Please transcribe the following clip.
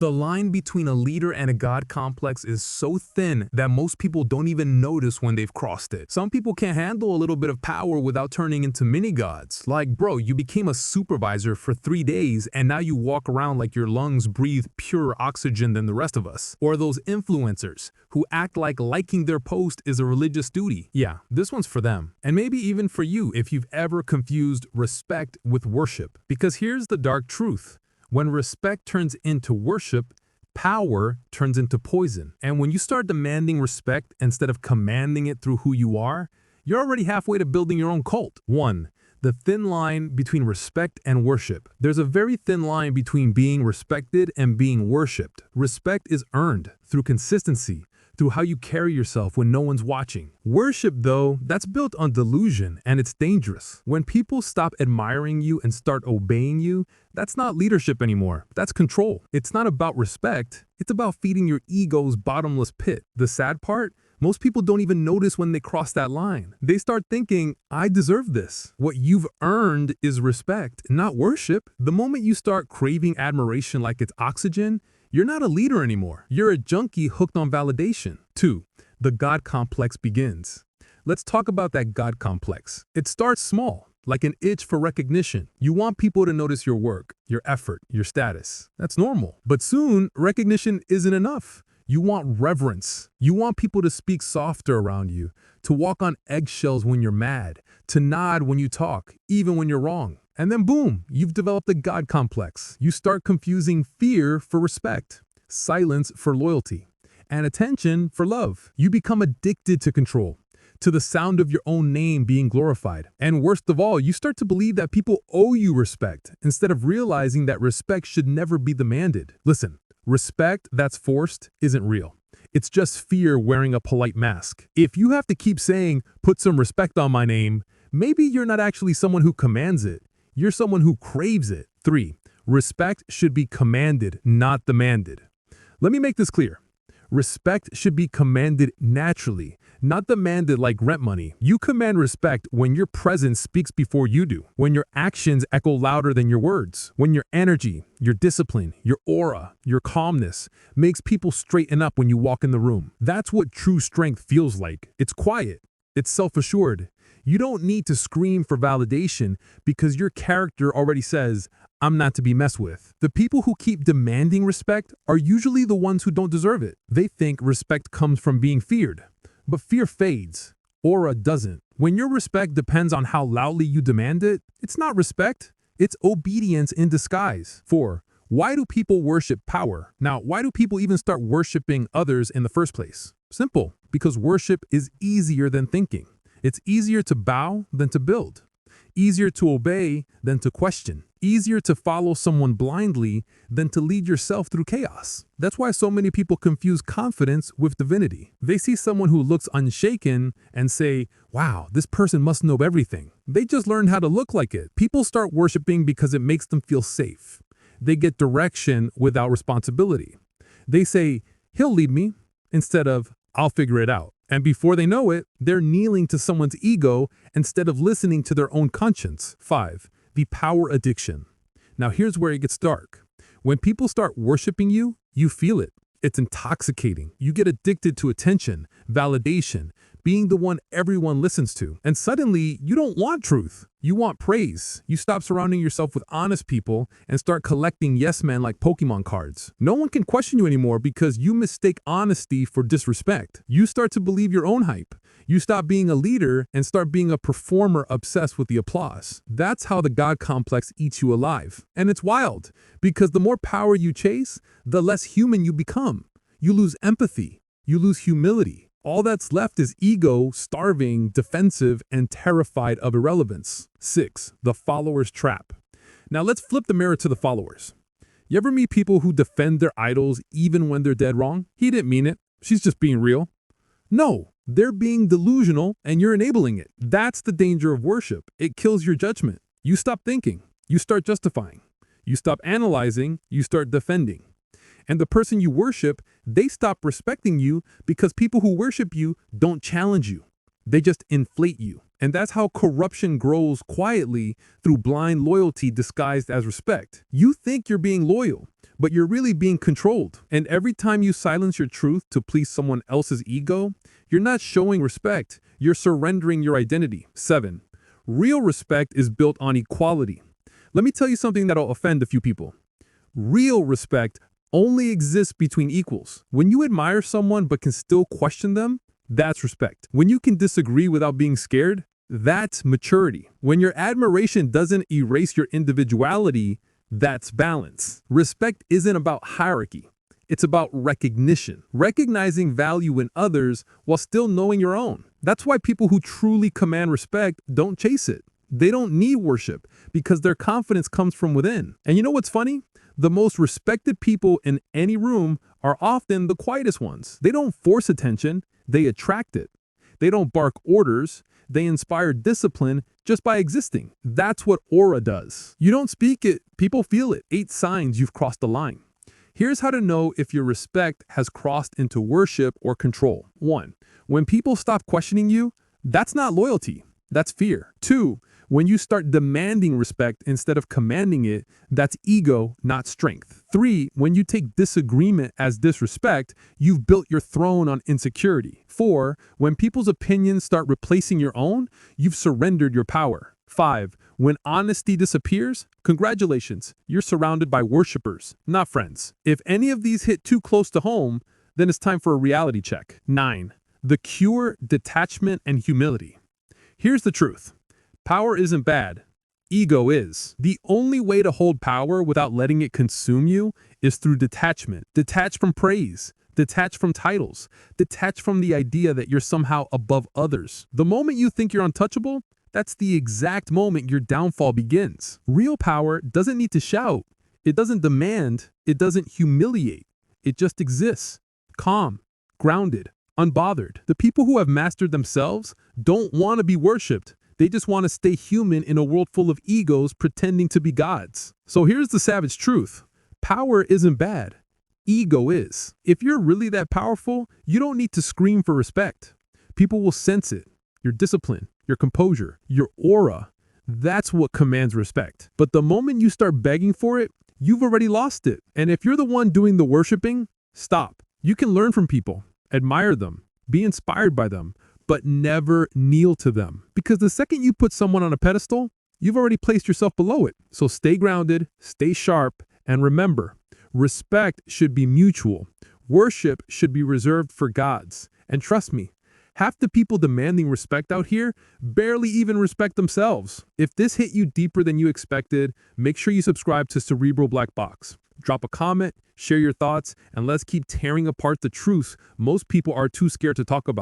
The line between a leader and a god complex is so thin that most people don't even notice when they've crossed it. Some people can't handle a little bit of power without turning into mini-gods. Like, bro, you became a supervisor for 3 days and now you walk around like your lungs breathe purer oxygen than the rest of us. Or those influencers who act like liking their post is a religious duty. Yeah, this one's for them. And maybe even for you if you've ever confused respect with worship. Because here's the dark truth. When respect turns into worship, power turns into poison. And when you start demanding respect instead of commanding it through who you are, you're already halfway to building your own cult. 1. The thin line between respect and worship. There's a very thin line between being respected and being worshipped. Respect is earned through consistency, through how you carry yourself when no one's watching. Worship, though, that's built on delusion, and it's dangerous. When people stop admiring you and start obeying you, that's not leadership anymore. That's control. It's not about respect. It's about feeding your ego's bottomless pit. The sad part? Most people don't even notice when they cross that line. They start thinking, I deserve this. What you've earned is respect, not worship. The moment you start craving admiration like it's oxygen, you're not a leader anymore. You're a junkie hooked on validation. 2. The God complex begins. Let's talk about that God complex. It starts small, like an itch for recognition. You want people to notice your work, your effort, your status. That's normal. But soon, recognition isn't enough. You want reverence. You want people to speak softer around you, to walk on eggshells when you're mad, to nod when you talk, even when you're wrong. And then boom, you've developed a God complex. You start confusing fear for respect, silence for loyalty, and attention for love. You become addicted to control, to the sound of your own name being glorified. And worst of all, you start to believe that people owe you respect instead of realizing that respect should never be demanded. Listen, respect that's forced isn't real. It's just fear wearing a polite mask. If you have to keep saying, put some respect on my name, maybe you're not actually someone who commands it. You're someone who craves it. 3. Respect should be commanded, not demanded. Let me make this clear. Respect should be commanded naturally, not demanded like rent money. You command respect when your presence speaks before you do, when your actions echo louder than your words, when your energy, your discipline, your aura, your calmness makes people straighten up when you walk in the room. That's what true strength feels like. It's quiet. It's self-assured. You don't need to scream for validation because your character already says, I'm not to be messed with. The people who keep demanding respect are usually the ones who don't deserve it. They think respect comes from being feared. But fear fades. Aura doesn't. When your respect depends on how loudly you demand it, it's not respect. It's obedience in disguise. 4. Why do people worship power? Now, why do people even start worshiping others in the first place? Simple. Because worship is easier than thinking. It's easier to bow than to build, easier to obey than to question, easier to follow someone blindly than to lead yourself through chaos. That's why so many people confuse confidence with divinity. They see someone who looks unshaken and say, wow, this person must know everything. They just learned how to look like it. People start worshiping because it makes them feel safe. They get direction without responsibility. They say, he'll lead me, instead of, I'll figure it out. And before they know it, they're kneeling to someone's ego instead of listening to their own conscience. 5. The power addiction. Now here's where it gets dark. When people start worshiping you, you feel it. It's intoxicating. You get addicted to attention, validation, being the one everyone listens to. And suddenly, you don't want truth. You want praise. You stop surrounding yourself with honest people and start collecting yes men like Pokemon cards. No one can question you anymore because you mistake honesty for disrespect. You start to believe your own hype. You stop being a leader and start being a performer obsessed with the applause. That's how the God complex eats you alive. And it's wild because the more power you chase, the less human you become. You lose empathy. You lose humility. All that's left is ego, starving, defensive, and terrified of irrelevance. 6. The follower's trap. Now let's flip the mirror to the followers. You ever meet people who defend their idols even when they're dead wrong? He didn't mean it. She's just being real. No, they're being delusional and you're enabling it. That's the danger of worship. It kills your judgment. You stop thinking. You start justifying. You stop analyzing. You start defending. And the person you worship, they stop respecting you because people who worship you don't challenge you. They just inflate you. And that's how corruption grows quietly through blind loyalty disguised as respect. You think you're being loyal, but you're really being controlled. And every time you silence your truth to please someone else's ego, you're not showing respect, you're surrendering your identity. 7. Real respect is built on equality. Let me tell you something that'll offend a few people. Real respect only exists between equals. When you admire someone but can still question them, that's respect. When you can disagree without being scared, that's maturity. When your admiration doesn't erase your individuality, that's balance. Respect isn't about hierarchy. It's about recognition. Recognizing value in others while still knowing your own. That's why people who truly command respect don't chase it. They don't need worship because their confidence comes from within. And you know what's funny? The most respected people in any room are often the quietest ones. They don't force attention, they attract it. They don't bark orders, they inspire discipline just by existing. That's what aura does. You don't speak it, people feel it. 8 signs you've crossed the line. Here's how to know if your respect has crossed into worship or control. 1. When people stop questioning you, that's not loyalty, that's fear. 2. When you start demanding respect instead of commanding it, that's ego, not strength. 3. When you take disagreement as disrespect, you've built your throne on insecurity. 4. When people's opinions start replacing your own, you've surrendered your power. 5. When honesty disappears, congratulations, you're surrounded by worshipers, not friends. If any of these hit too close to home, then it's time for a reality check. 9. The cure, detachment, and humility. Here's the truth. Power isn't bad. Ego is. The only way to hold power without letting it consume you is through detachment. Detach from praise. Detach from titles. Detach from the idea that you're somehow above others. The moment you think you're untouchable, that's the exact moment your downfall begins. Real power doesn't need to shout. It doesn't demand. It doesn't humiliate. It just exists. Calm, grounded, unbothered. The people who have mastered themselves don't want to be worshipped. They just want to stay human in a world full of egos pretending to be gods. So here's the savage truth. Power isn't bad. Ego is. If you're really that powerful, you don't need to scream for respect. People will sense it. Your discipline, your composure, your aura, that's what commands respect. But the moment you start begging for it, you've already lost it. And if you're the one doing the worshiping, stop. You can learn from people, admire them, be inspired by them, but never kneel to them. Because the second you put someone on a pedestal, you've already placed yourself below it. So stay grounded, stay sharp, and remember, respect should be mutual. Worship should be reserved for gods. And trust me, half the people demanding respect out here barely even respect themselves. If this hit you deeper than you expected, make sure you subscribe to Cerebral Black Box. Drop a comment, share your thoughts, and let's keep tearing apart the truths most people are too scared to talk about.